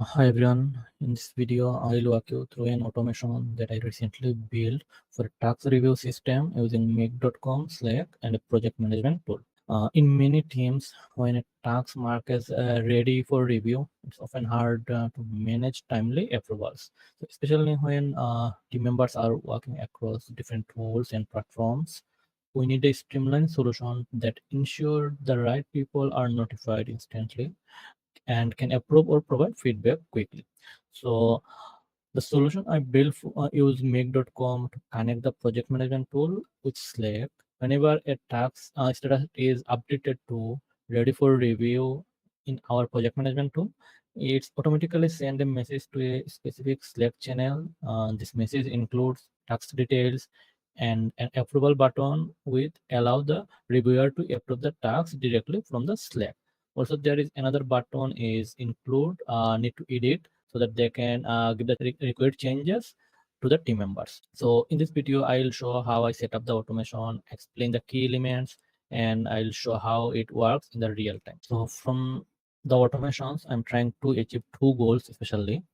Hi everyone, in this video I will walk you through an automation that I recently built for a tax review system using make.com, Slack and a project management tool. In many teams, when a tax mark is ready for review, it's often hard to manage timely approvals. So especially when team members are working across different tools and platforms, we need a streamlined solution that ensure the right people are notified instantly and can approve or provide feedback quickly. So the solution I built use make.com to connect the project management tool with Slack. Whenever a task status is updated to ready for review in our project management tool, it's automatically send a message to a specific Slack channel. This message includes task details and an approval button with allow the reviewer to approve the task directly from the Slack. Also, there is another button is include need to edit so that they can give the required changes to the team members. So in this video, I'll show how I set up the automation, explain the key elements, and I'll show how it works in the real time. So from the automations, I'm trying to achieve two goals especially.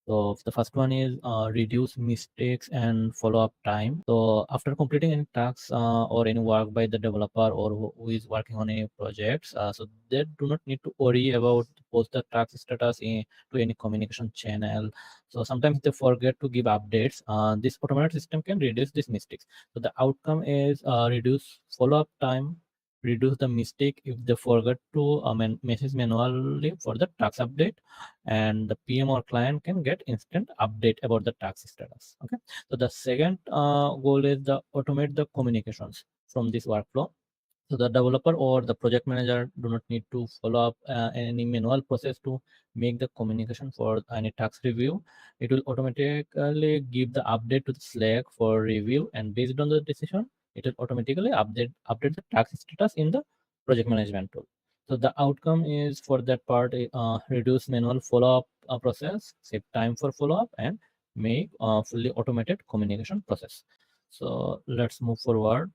So the first one is reduce mistakes and follow-up time. So after completing any tasks or any work by the developer or who is working on any projects, so they do not need to worry about post the task status to any communication channel. So sometimes they forget to give updates. This automated system can reduce these mistakes. So the outcome is reduce follow-up time, reduce the mistake if they forget to message manually for the task update, and the PM or client can get instant update about the tax status. Okay, so the second goal is the automate the communications from this workflow. So the developer or the project manager do not need to follow up any manual process to make the communication for any tax review. It will automatically give the update to the Slack for review, and based on the decision, it will automatically update the tax status in the project management tool. So the outcome is for that part, reduce manual follow-up process, save time for follow-up, and make fully automated communication process. So let's move forward.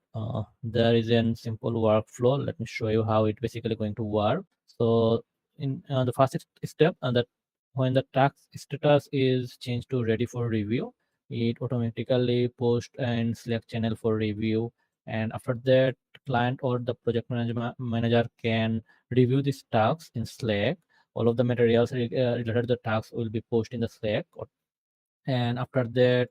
There is a simple workflow. Let me show you how it basically going to work. So in the first step, that when the tax status is changed to ready for review, it automatically post in Slack channel for review. And after that, client or the manager can review these tasks in Slack. All of the materials related to the tasks will be posted in the Slack, and after that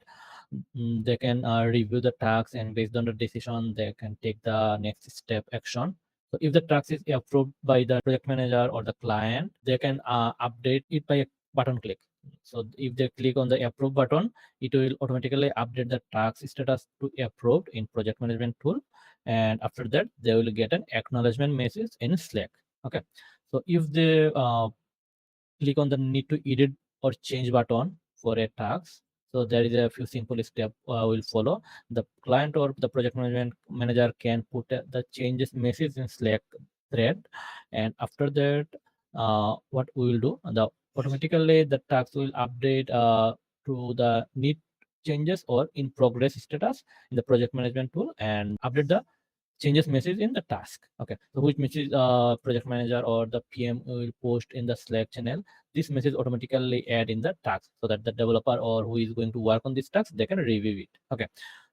they can review the tax, and based on the decision they can take the next step action. So if the tax is approved by the project manager or the client, they can update it by a button click. So if they click on the approve button, it will automatically update the tax status to approved in project management tool, and after that they will get an acknowledgement message in Slack. Okay, so if they click on the need to edit or change button for a task. So there is a few simple steps will follow. The client or the project management manager can put the changes message in Slack thread, and after that, what we will do, the automatically the task will update to the need changes or in progress status in the project management tool, and update the changes message in the task. Okay, so which message project manager or the PM will post in the Slack channel. This message automatically add in the task so that the developer or who is going to work on this task, they can review it. Okay,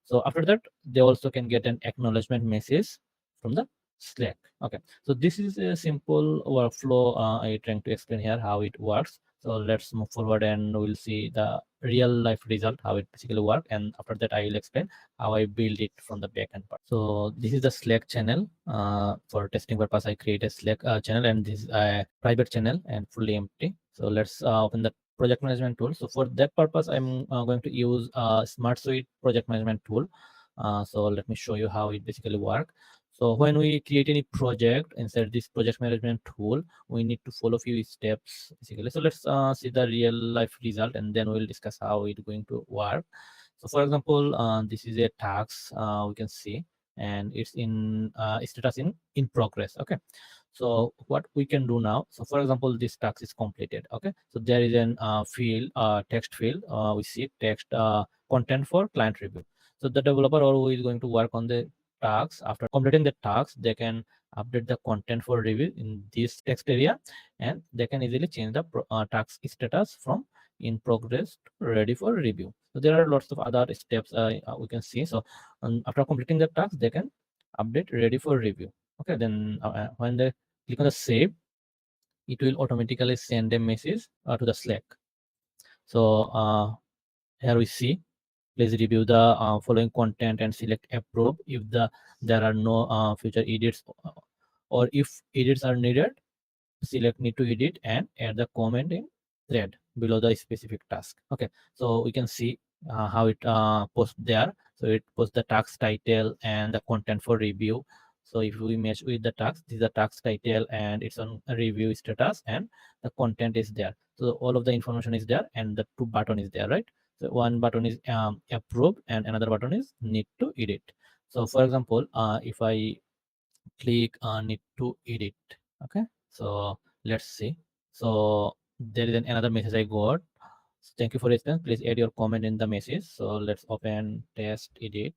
so after that they also can get an acknowledgement message from the Slack. Okay, so this is a simple workflow I trying to explain here how it works. So let's move forward and we'll see the real life result, how it basically work, and after that I will explain how I build it from the backend part. So this is the Slack channel. For testing purpose, I create a Slack channel, and this is a private channel and fully empty. So let's open the project management tool. So for that purpose, I'm going to use Smart Suite project management tool. So let me show you how it basically work. So when we create any project inside this project management tool, we need to follow few steps basically. So let's see the real life result, and then we'll discuss how it's going to work. So for example, this is a task we can see, and it's in status in progress. Okay, so what we can do now, so for example, this task is completed. Okay, so there is an field, text field, we see text content for client review. So the developer or who is going to work on the tasks, after completing the tasks, they can update the content for review in this text area, and they can easily change the task status from in progress to ready for review. So there are lots of other steps we can see. So after completing the task, they can update ready for review. Okay, then when they click on the save, it will automatically send a message to the Slack. So here we see, please review the following content and select approve if there are no future edits, or if edits are needed, select need to edit and add the comment in thread below the specific task. Okay, so we can see how it posts there. So it posts the task title and the content for review. So if we match with the task, this is the task title and it's on a review status, and the content is there. So all of the information is there, and the two button is there, right? So one button is approve and another button is need to edit. So for example, if I click need to edit, okay, so let's see. So there is another message I got. So thank you for response, please add your comment in the message. So let's open test edit.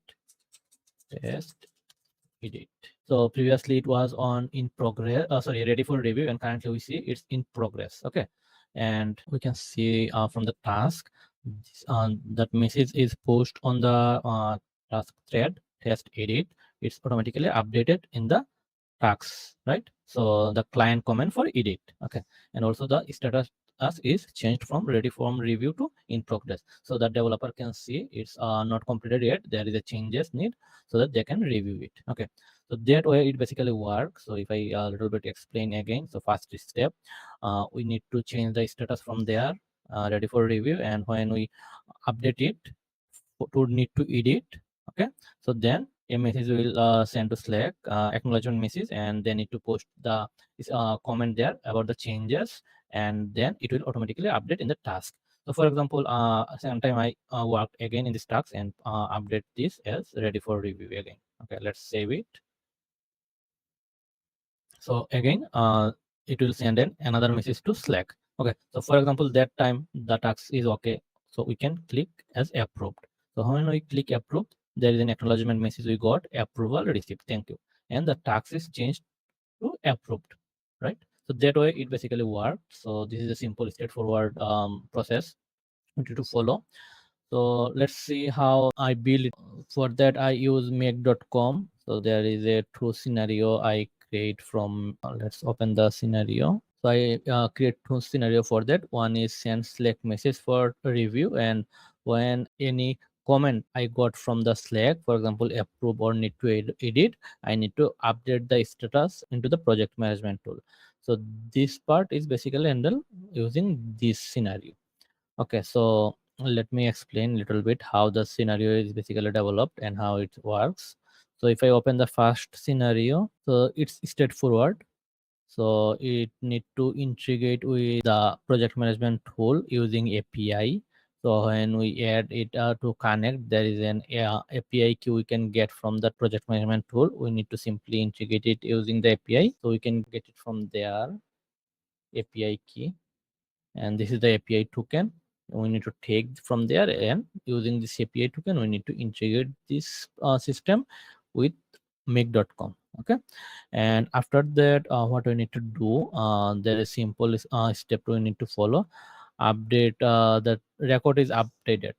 So previously it was on in progress, sorry, ready for review, and currently we see it's in progress. Okay, and we can see from the task, that message is posted on the task thread test edit. It's automatically updated in the tasks, right? So the client comment for edit. Okay, and also the status as is changed from ready from review to in progress, so that developer can see it's not completed yet, there is a changes need, so that they can review it. Okay, so that way it basically works. So if I a little bit explain again, so first step, we need to change the status from there ready for review, and when we update it to need to edit, okay, so then a message will send to Slack, acknowledgement message, and they need to post the comment there about the changes, and then it will automatically update in the task. So for example, sometime I worked again in this task and update this as ready for review again. Okay, let's save it. So again, it will send another message to Slack. Okay, so for example, that time the task is okay, so we can click as approved. So when we click approved, there is an acknowledgement message we got, approval received, thank you, and the task is changed to approved, right? So that way it basically worked. So this is a simple straightforward process we need to follow. So let's see how I build it. For that I use make.com. So there is a true scenario I create from, let's open the scenario. So I create two scenario for that. One is send Slack message for review, and when any comment I got from the Slack, for example, approve or need to edit, I need to update the status into the project management tool. So this part is basically handled using this scenario. Okay, so let me explain a little bit how the scenario is basically developed and how it works. So if I open the first scenario, so it's straightforward. So it need to integrate with the project management tool using API. So when we add it to connect, there is an API key we can get from the project management tool. We need to simply integrate it using the API. So we can get it from there, API key, and this is the API token. We need to take from there, and using this API token, we need to integrate this system with make.com. Okay, and after that, what we need to do, there is simple step we need to follow. Update, the record is updated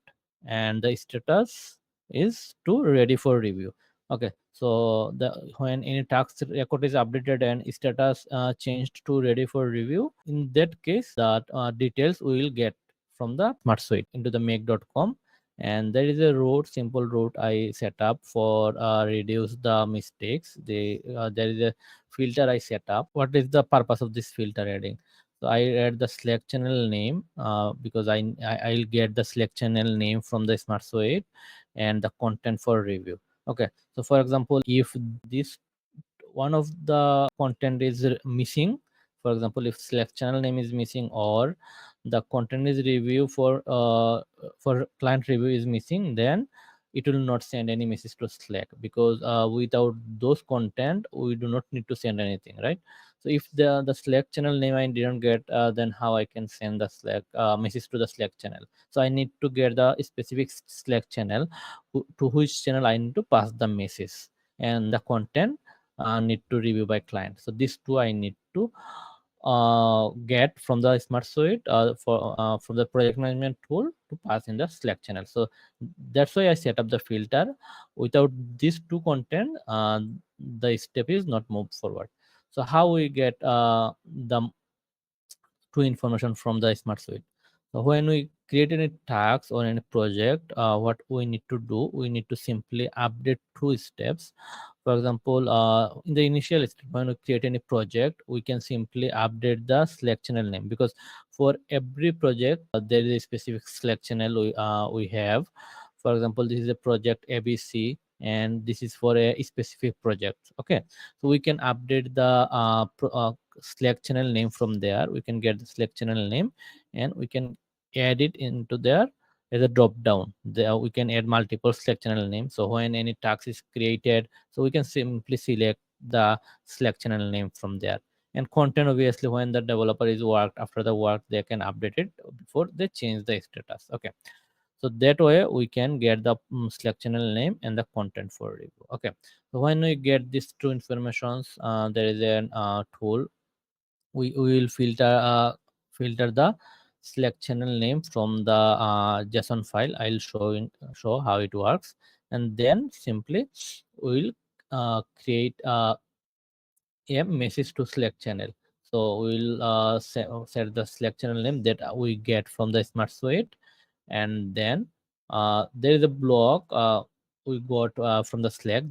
and the status is to ready for review. Okay, so the when any task record is updated and status changed to ready for review, in that case that details we will get from the smart suite into the make.com. And there is a route, simple route I set up for reduce the mistakes. There is a filter I set up. What is the purpose of this filter adding? So I add the Slack channel name because I'll get the Slack channel name from the smart suite and the content for review. Okay, so for example, if this one of the content is missing, for example, if Slack channel name is missing, or the content is review for client review is missing, then it will not send any message to Slack, because without those content we do not need to send anything, right? So if the Slack channel name I didn't get, then how I can send the Slack message to the Slack channel? So I need to get the specific Slack channel to which channel I need to pass the message and the content. need to review by client. So these two I need to get from the smart suite from the project management tool to pass in the Slack channel. So that's why I set up the filter. Without these two content, the step is not moved forward. So how we get the two information from the smart suite? So when we create any task or any project, what we need to do, we need to simply update two steps. For example, in the initial step, when we create any project, we can simply update the Slack channel name, because for every project there is a specific Slack channel we have. For example, this is a project ABC and this is for a specific project. Okay, so we can update the Slack channel name from there. We can get the Slack channel name and we can add it into there as a drop down. There we can add multiple Slack channel names. So when any task is created, so we can simply select the Slack channel name from there. And content, obviously, when the developer is worked, after the work, they can update it before they change the status. Okay, so that way we can get the Slack channel name and the content for review. Okay, so when we get these two informations, there is a tool. We will filter the Slack channel name from the JSON file. I'll show how it works, and then simply we'll create a message to Slack channel. So we'll set the Slack channel name that we get from the smart suite, and then there is a block we got from the Slack.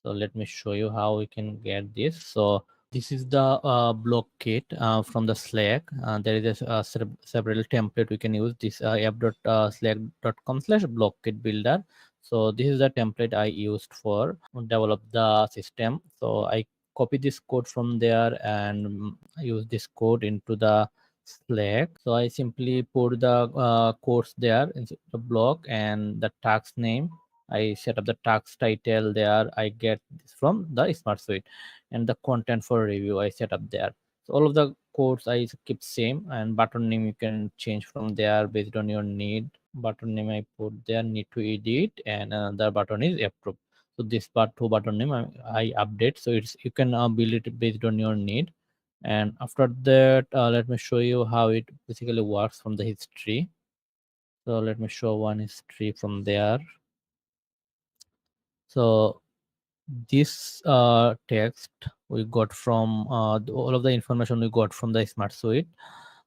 So let me show you how we can get this. So this is the block kit from the Slack. There is a several template we can use. This app.slack.com/block kit builder. So this is the template I used for develop the system. So I copy this code from there and use this code into the Slack. So I simply put the codes there in the block and the task name. I set up the task title there. I get this from the smart suite, and the content for review I set up there. So all of the codes I keep same, and button name you can change from there based on your need. Button name I put there, need to edit, and the button is approved. So this two button name I update. So it's you can build it based on your need. And after that, let me show you how it basically works from the history. So let me show one history from there. So this text we got from all of the information we got from the smart suite,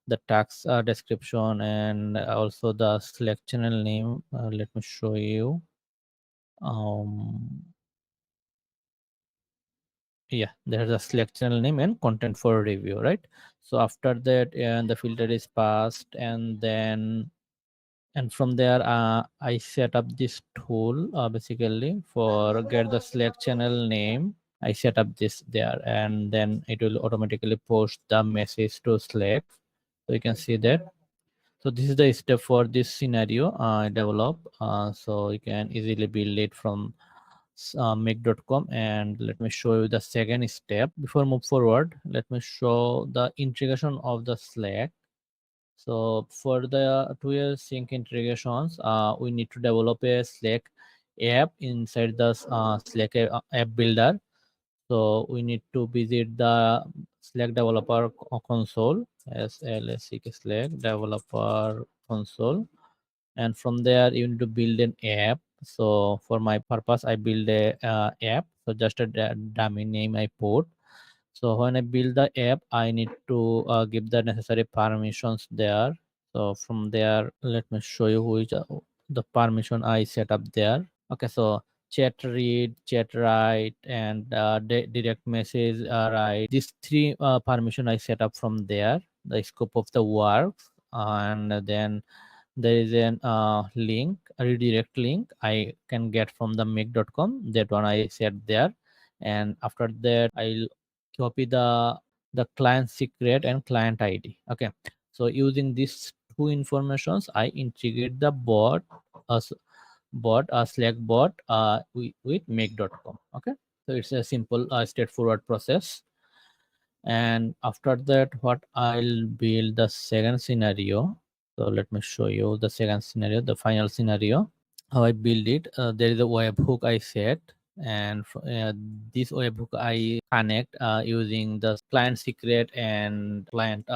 the tax description, and also the Slack channel name. Let me show you. Yeah, there's a Slack channel name and content for review, right? So after that, the filter is passed, and then from there I set up this tool basically for get the Slack channel name. I set up this there, and then it will automatically post the message to Slack. So you can see that. So this is the step for this scenario I develop. So you can easily build it from make.com. And let me show you the second step. Before move forward, let me show the integration of the Slack. So for the two-year sync integrations, we need to develop a Slack app inside the Slack app builder. So we need to visit the Slack developer console, SLSC Slack developer console, and from there you need to build an app. So for my purpose, I build a app. So just a dummy name I put. So when I build the app, I need to give the necessary permissions there. So from there, let me show you which the permission I set up there. Okay, so chat read, chat write, and direct message write. These three permission I set up from there. The scope of the work, and then there is an link, a redirect link I can get from the make.com. That one I set there, and after that I'll copy the client secret and client ID. Okay, so using these two informations, I integrate the bot, a Slack bot with make.com. Okay, so it's a simple straightforward process. And after that, what I'll build the second scenario. So let me show you the second scenario, the final scenario, how I build it. There is a webhook I set. and this webhook I connect using the client secret and client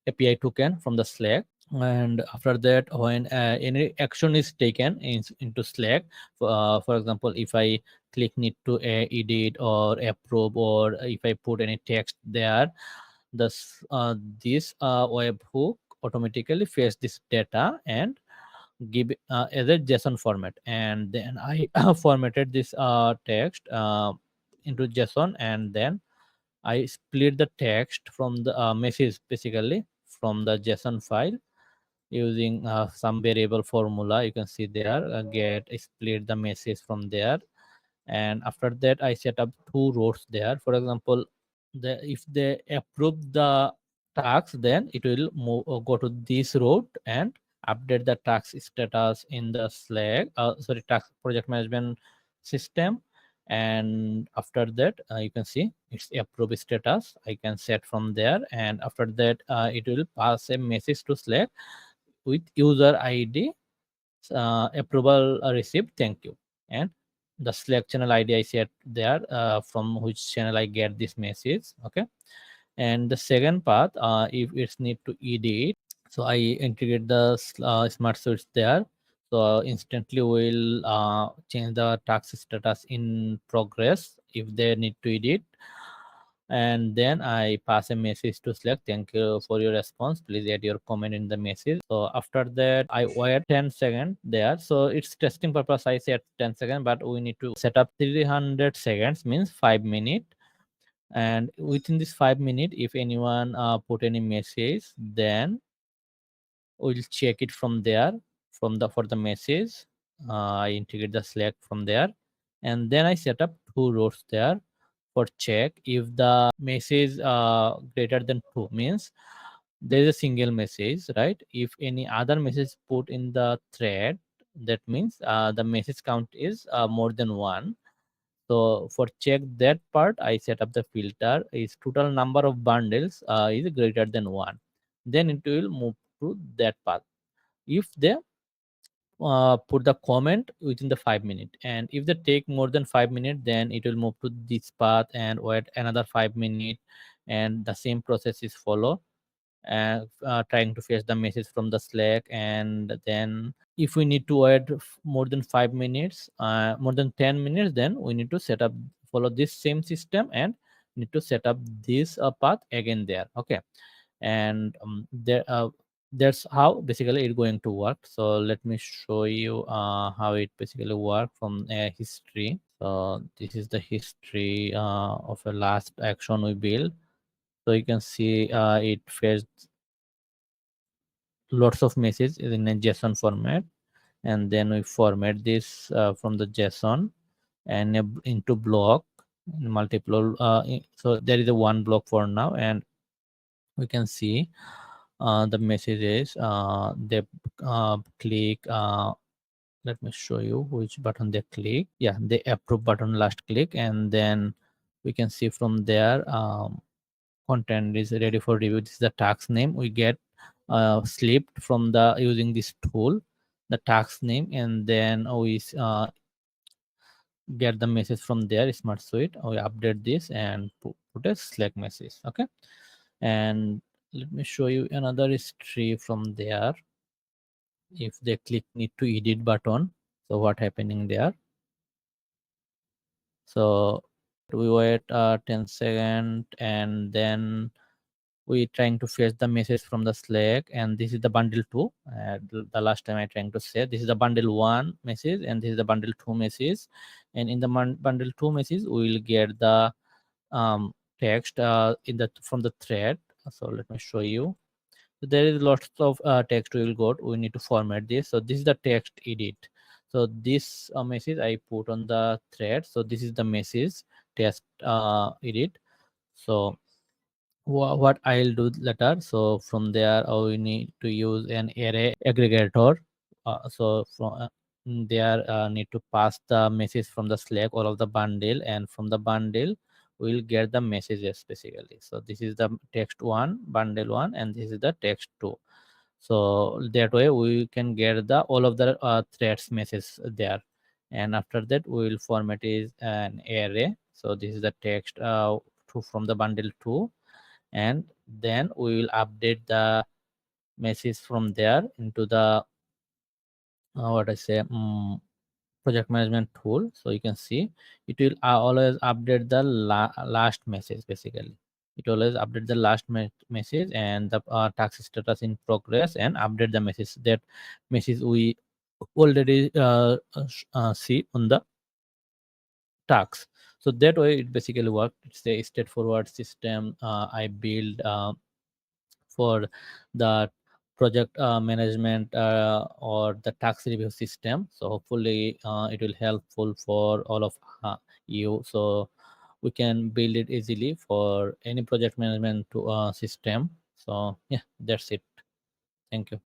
API token from the Slack. And after that, when any action is taken into Slack, for example, if I click need to edit or approve, or if I put any text there, this webhook automatically fetch this data and give as a JSON format. And then I formatted this text into JSON, and then I split the text from the message basically from the JSON file using some variable formula. You can see there, get split the message from there. And after that, I set up two rows there. For example, if they approve the task, then it will move go to this road and update the task status in the Slack, sorry, task project management system. And after that, you can see it's approved status. I can set from there, and after that, it will pass a message to Slack with user ID, approval received, thank you. And the Slack channel ID I set there, from which channel I get this message. Okay. And the second path, if it's need to edit, so I integrate the smart switch there. So instantly will change the task status in progress if they need to edit. And then I pass a message to Slack, thank you for your response, please add your comment in the message. So after that, I wait 10 seconds there. So it's testing purpose, I said 10 seconds, but we need to set up 300 seconds, means 5 minutes. And within this 5 minutes, if anyone put any message, then we'll check it from there, from the for the message. I integrate the Slack from there, and then I set up two rows there for check if the message greater than 2, means there is a single message, right? If any other message put in the thread, that means the message count is more than 1. So for check that part, I set up the filter is total number of bundles is greater than 1, then it will move to that path. If they put the comment within the 5 minutes, and if they take more than 5 minutes, then it will move to this path and wait another 5 minutes, and the same process is follow, and trying to fetch the message from the Slack. And then if we need to wait more than 5 minutes, more than 10 minutes, then we need to set up, follow this same system, and need to set up this path again there. Okay. And there that's how basically it's going to work. So let me show you how it basically work from a history. So this is the history of a last action we built. So you can see it fetched lots of messages in a JSON format, and then we format this from the JSON and into block, multiple. So there is a one block for now, and we can see the messages they click. Let me show you which button they click. Yeah, the approve button last click, and then we can see from there content is ready for review. This is the task name we get slipped from the using this tool, the task name, and then we get the message from there, smart suite. We update this and put a Slack message. Okay. And let me show you another history from there. If they click need to edit button, so what happening there? So we wait 10 seconds, and then we trying to fetch the message from the Slack, and this is the bundle 2. The last time I trying to say this is the bundle 1 message, and this is the bundle 2 message. And in the bundle 2 message, we will get the text in the from the thread. So let me show you. So there is lots of text we will got. We need to format this. So this is the text edit. So this message I put on the thread. So this is the message text edit. So what I'll do later. So from there, we need to use an array aggregator. So from there, need to pass the message from the Slack, all of the bundle, and from the bundle, we'll get the messages basically. So this is the text 1, bundle 1, and this is the text 2. So that way we can get the all of the threads message there. and after that we will format is an array. So this is the text from the bundle 2, and then we will update the message from there into the what I say project management tool. So you can see it will always update the last message. Basically it always update the last message and the task status in progress, and update the message. That message we already see on the tasks. So that way it basically worked. It's a straightforward system I build for the project management or the tax review system. So hopefully it will helpful for all of you. So we can build it easily for any project management system. So yeah, that's it. Thank you.